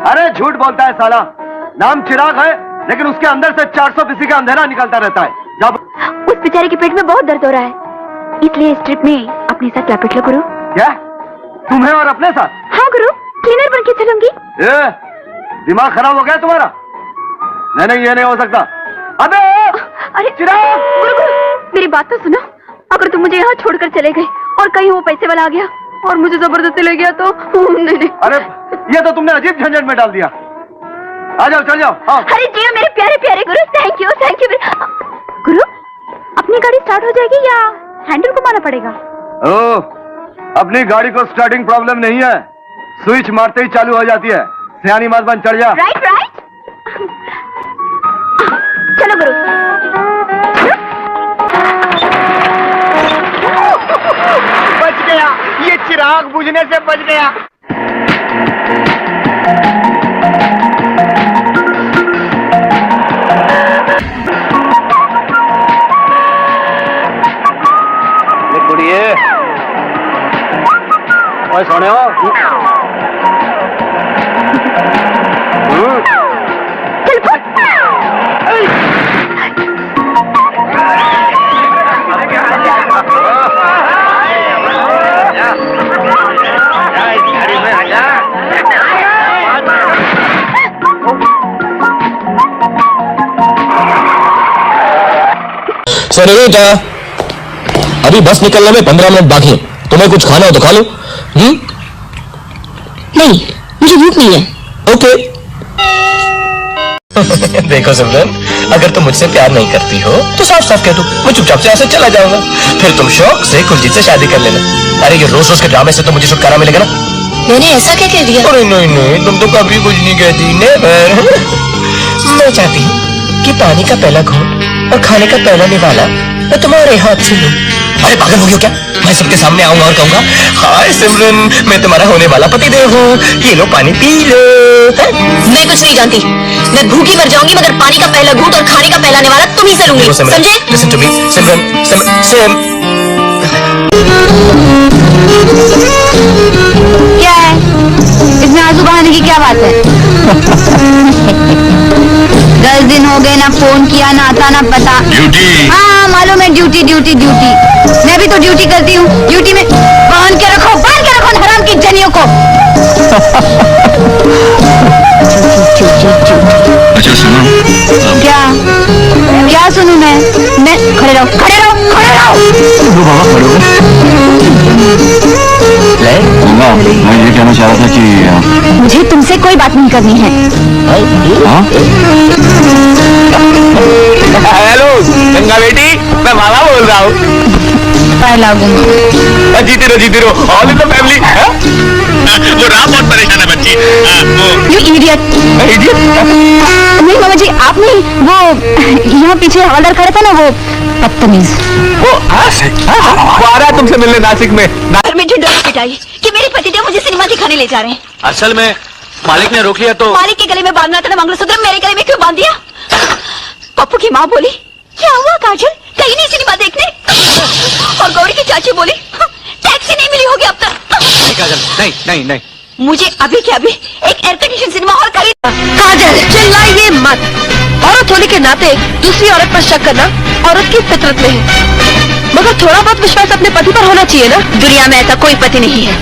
अरे झूठ बोलता है साला। नाम चिराग है लेकिन उसके अंदर से 400 पीसी का अंधेरा निकलता रहता है। जब उस बेचारे के पेट में बहुत दर्द हो रहा है, इसलिए इस ट्रिप में अपने साथ लपेट लो गुरु। क्या तुम्हें और अपने साथ? हाँ गुरु, क्लीनर बन के चलूंगी। दिमाग खराब हो गया तुम्हारा? नहीं, ये नहीं हो सकता। अबे अरे चिराग! गुरु मेरी बात तो सुनो। अगर तुम मुझे यहाँ छोड़कर चले गए और कहीं वो पैसे वाला आ गया और मुझे जबरदस्ती ले गया तो नहीं। अरे ये तो तुमने अजीब झंझट में डाल दिया। आ जाओ, चल जाओ। हाँ। अरे जी मेरे प्यारे प्यारे गुरु, थैंक यू गुरु। अपनी गाड़ी स्टार्ट हो जाएगी या हैंडल घुमाना पड़ेगा? अपनी गाड़ी को स्टार्टिंग प्रॉब्लम नहीं है, स्विच मारते ही चालू हो जाती है। सियानी मत बन, चढ़ जा। राइट। चलो गुरु। बच गया, ये चिराग बुझने से बच गया। ओए सोने हो। सर बेटा, अभी बस निकलने में 15 मिनट बाकी है। तुम्हें कुछ खाना हो तो खा लो। नहीं, मुझे भूख नहीं है। ओके। देखो सिमरन, अगर तुम मुझसे प्यार नहीं करती हो तो साफ साफ कह दो, मैं चुपचाप से ऐसे चला जाऊंगा। फिर तुम शौक से कुलजीत से शादी कर लेना। अरे ये रोज रोज के ड्रामे से तो मुझे छुटकारा मिलेगा ना। मैंने ऐसा क्या कह दिया? अरे नहीं, तुम तो कभी कुछ नहीं कहती। नेवर। मैं चाहती हूँ कि पानी का पहला घूंट और खाने का पहला निवाला मैं तुम्हारे हाथ से लूं। अरे पागल हो गई हो क्या? मैं सबके सामने आऊंगा और कहूंगा, हाय सिमरन, मैं तुम्हारा होने वाला पतिदेव हूँ, ये लो पानी पी लो। मैं कुछ नहीं जानती, मैं भूखी मर जाऊंगी मगर पानी का पहला घूंट और खाने का पहला निवाला तुम ही से लूंगी, समझे? लिसन टू मी सिमरन। क्या है इसमें आंसू बहाने की क्या बात है? 10 दिन हो गए ना फोन किया, ना आता ना पता। ड्यूटी। हाँ मालूम है, ड्यूटी। मैं भी तो ड्यूटी करती हूँ। ड्यूटी में बांध के रखो हराम की जनियों को। अच्छा सुनो। क्या सुनूं मैं? खड़े रहो। बाबा खड़े हो। मैं ये कहना चाह रहा था कि मुझे तुमसे कोई बात नहीं करनी है। हेलो गंगा बेटी, मैं माला बोल रहा हूँ। जीती रहो ऑल इन द फैमिली। वो राम बहुत परेशान है बच्ची। You idiot। नहीं मामा जी, आप नहीं, वो यहाँ पीछे हवलदार खड़ा था ना, वो बदतमीज। वो आ रहा है तुमसे मिलने नासिक में। घर में ढूंढो पिटाई कि मेरे पतिदेव मुझे सिनेमा दिखाने ले जा रहे हैं। असल में मालिक ने रोक लिया तो। मालिक के गले में बांधना था ना मंगलसूत्र, मेरे गले में क्यों बांध दिया? पप्पू की माँ बोली, क्या हुआ काजल, कहीं नहीं सिनेमा देखने? और गौरी की चाची बोली, टैक्सी नहीं मिली होगी अब तक। नहीं। मुझे अभी के अभी एक एयर कंडीशन सिनेमा हॉल खरीद। काजल चिल्लाइए मत। औरत होने के नाते दूसरी औरत पर शक करना औरत की फितरत में है, मगर थोड़ा बहुत विश्वास अपने पति पर होना चाहिए ना। दुनिया में ऐसा कोई पति नहीं है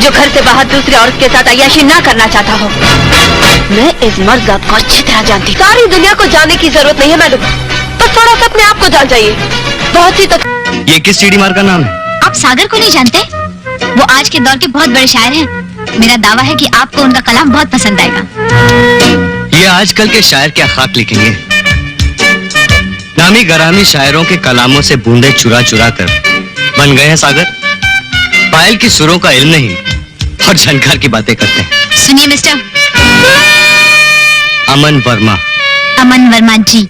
जो घर से बाहर दूसरी औरत के साथ अय्याशी ना करना चाहता हो। मैं इस मर्द जात को अच्छी तरह जानती। सारी दुनिया को जानने की जरूरत नहीं है मैडम, बस थोड़ा सा अपने आप को जान जाइए। बहुत सी तक। ये किस सीढ़ी मार का नाम है? आप सागर को नहीं जानते? वो आज के दौर के बहुत बड़े शायर हैं। मेरा दावा है कि आपको उनका कलाम बहुत पसंद आएगा। ये आजकल के शायर क्या खाक लिखेंगे। नामी गरामी शायरों के कलामों से बूंदे चुरा कर बन गए हैं सागर। पायल की सुरों का इल्म नहीं और झनकार की बातें करते हैं। सुनिए मिस्टर अमन वर्मा जी,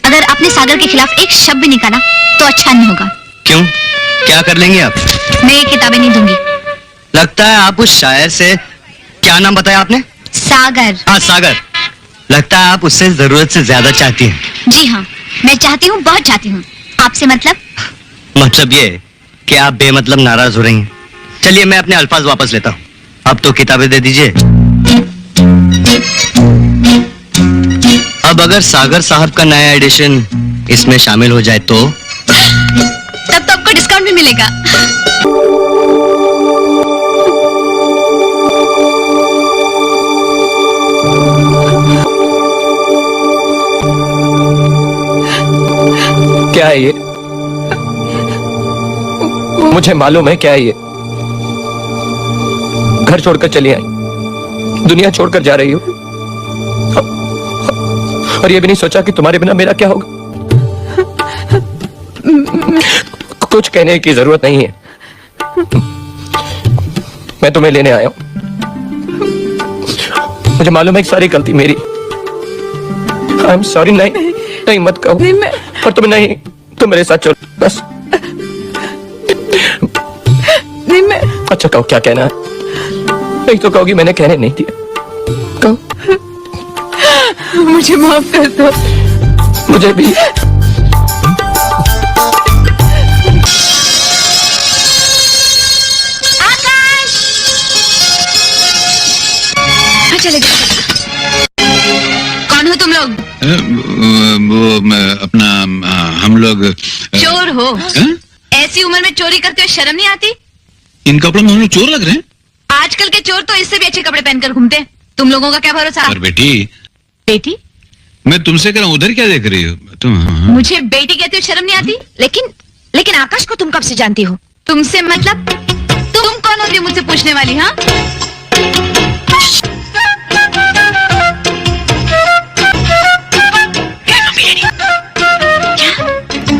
अगर आपने सागर के खिलाफ एक शब्द भी निकाला तो अच्छा नहीं होगा। क्यों, क्या कर लेंगे आप? मैं ये किताबें नहीं दूंगी। लगता है आप उस शायर से, क्या नाम बताया आपने? सागर। हाँ सागर। लगता है आप उससे जरूरत से ज्यादा चाहती हैं। जी हाँ, मैं चाहती हूँ, बहुत चाहती हूँ। आपसे मतलब ये कि आप बेमतलब नाराज हो रही हैं। चलिए मैं अपने अल्फाज वापस लेता हूँ, अब तो किताबें दे दीजिए। अब अगर सागर साहब का नया एडिशन इसमें शामिल हो जाए तो तब तो आपको डिस्काउंट भी मिलेगा। क्या है ये? मुझे मालूम है क्या है ये। घर छोड़कर चली आई, दुनिया छोड़कर जा रही हो, और ये भी नहीं सोचा कि तुम्हारे बिना मेरा क्या होगा। कुछ कहने की जरूरत नहीं है, मैं तुम्हें लेने आया हूं। मुझे मालूम है कि सारी गलती मेरी। I am sorry. नहीं मत कहो। और तुम नहीं, तुम मेरे साथ चलो बस। अच्छा कहो क्या कहना है। नहीं तो कहोगी मैंने कहने नहीं दिया। कहो। मुझे माफ कर दो। मुझे भी। चले जाओ। कौन हो तुम लोग? वो अपना हम लोग चोर हो? ऐसी उम्र में चोरी करते हुए शर्म नहीं आती? इन कपड़ों में हम लोग चोर लग रहे हैं। आजकल के चोर तो इससे भी अच्छे कपड़े पहनकर घूमते हैं। तुम लोगों का क्या भरोसा? पर बेटी बेटी? मैं तुमसे कह रहा हूँ, उधर क्या देख रही हो तुम? मुझे बेटी कहते हुए शर्म नहीं आती? लेकिन आकाश को तुम कब से जानती हो? तुमसे मतलब? तुम कौन होती हो मुझसे पूछने वाली? हाँ,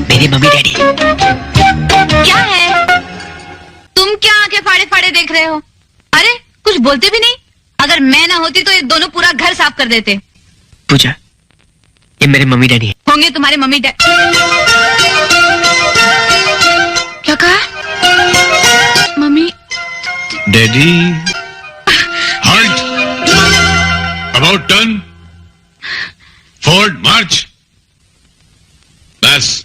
मेरी मम्मी डैडी। क्या है? तुम क्या आंखें फाड़े फाड़े देख रहे हो? अरे कुछ बोलते भी नहीं। अगर मैं ना होती तो ये दोनों पूरा घर साफ कर देते। पूजा, ये मेरे मम्मी डैडी है। होंगे तुम्हारे मम्मी डैडी। क्या कहा? Mummy daddy. Halt, about turn, forward मार्च। बस।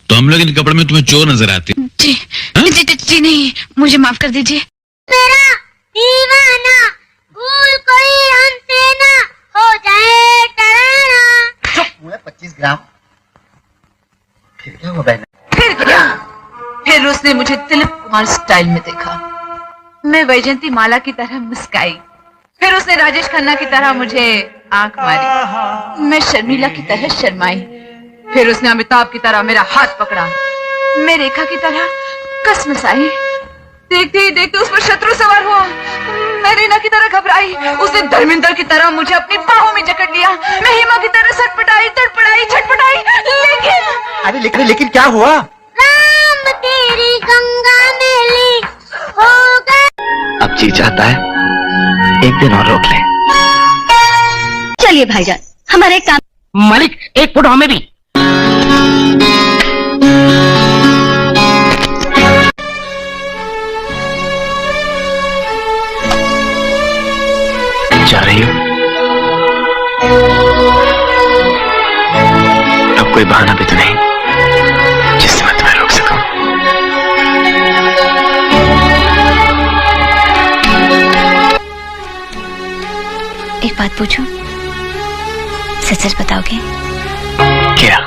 तो हम लोग इन कपड़े में तुम्हें चोर नजर आते? जी, जी नहीं, मुझे माफ कर दीजिए। मेरा दीवाना भूल कोई हमसे ना हो जाए डराना। 25 ग्राम। फिर क्या हुआ बहन? फिर उसने मुझे तिलक कुमार स्टाइल में देखा। मैं वैजयंती माला की तरह मुस्काई। फिर उसने राजेश खन्ना की तरह मुझे आंख मारी। मैं शर्मिला की तरह शर्माई। फिर उसने अमिताभ की तरह मेरा हाथ पकड़ा। मैं रेखा की तरह कसमसाई। देखते ही देखते उस पर शत्रु सवार हुआ। मैं रीना की तरह घबराई। उसने धर्मेंद्र की तरह मुझे अपनी बाहों में जकड़ लिया। मैं हेमा की तरह सटपटाई, तड़पड़ाई, छटपटाई। लेकिन क्या हुआ? राम तेरी गंगा मैली हो गई। अब जी चाहता है एक दिन और रोक ले। चलिए भाईजान, हमारे काम। मालिक, एक फुट हमें भी। जा रही हो? अब कोई बहाना भी तो नहीं जिससे मैं तुम्हें रोक सकूं। एक बात पूछूं? सच सच बताओगे? क्या?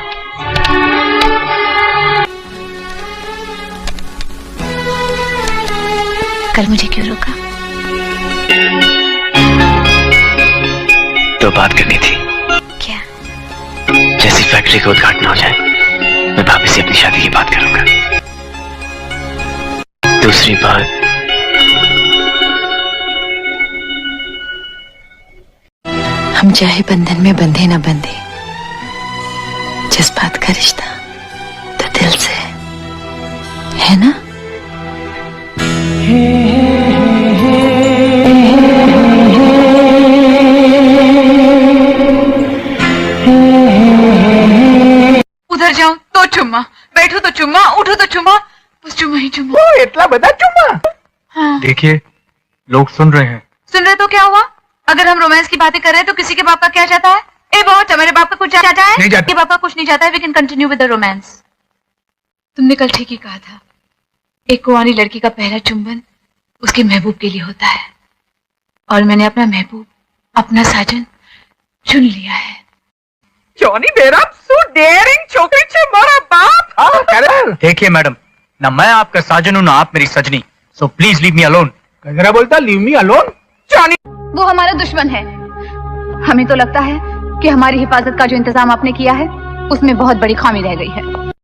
कल मुझे क्यों रोका? तो बात करनी थी। क्या? जैसी फैक्ट्री का उद्घाटन हो जाए मैं भाभी से अपनी शादी की बात करूंगा। दूसरी बात, हम चाहे बंधन में बंधे न बंधे, जज्बात का रिश्ता तो दिल से है ना? उधर जाऊं तो चुम्मा, बैठो तो चुम्मा, उठो तो चुम्मा, बस चुम्मा ही चुम्मा। इतना बड़ा चुम्मा। हाँ। देखिए, लोग सुन रहे हैं। सुन रहे तो क्या हुआ? अगर हम रोमांस की बातें कर रहे हैं तो किसी के बाप का क्या जाता है? ए बहुत, मेरे बाप का कुछ जाता है? नहीं जाता। ये बाप का कुछ नहीं जाता है। We can continue with the romance. तुमने कल ठीक ही कहा था। एक कुंवारी लड़की का पहला चुंबन उसके महबूब के लिए होता है, और मैंने अपना महबूब, अपना साजन चुन लिया है। जॉनी मेरा सो डेयरिंग छोकरी छे मारा बाप। देखिए मैडम, ना मैं आपका साजन हूँ ना आप मेरी सजनी, so please leave me alone. जरा बोलता लीव मी अलोन। जॉनी वो हमारा दुश्मन है। हमें तो लगता है कि हमारी हिफाजत का जो इंतजाम आपने किया है उसमें बहुत बड़ी खामी रह गई है।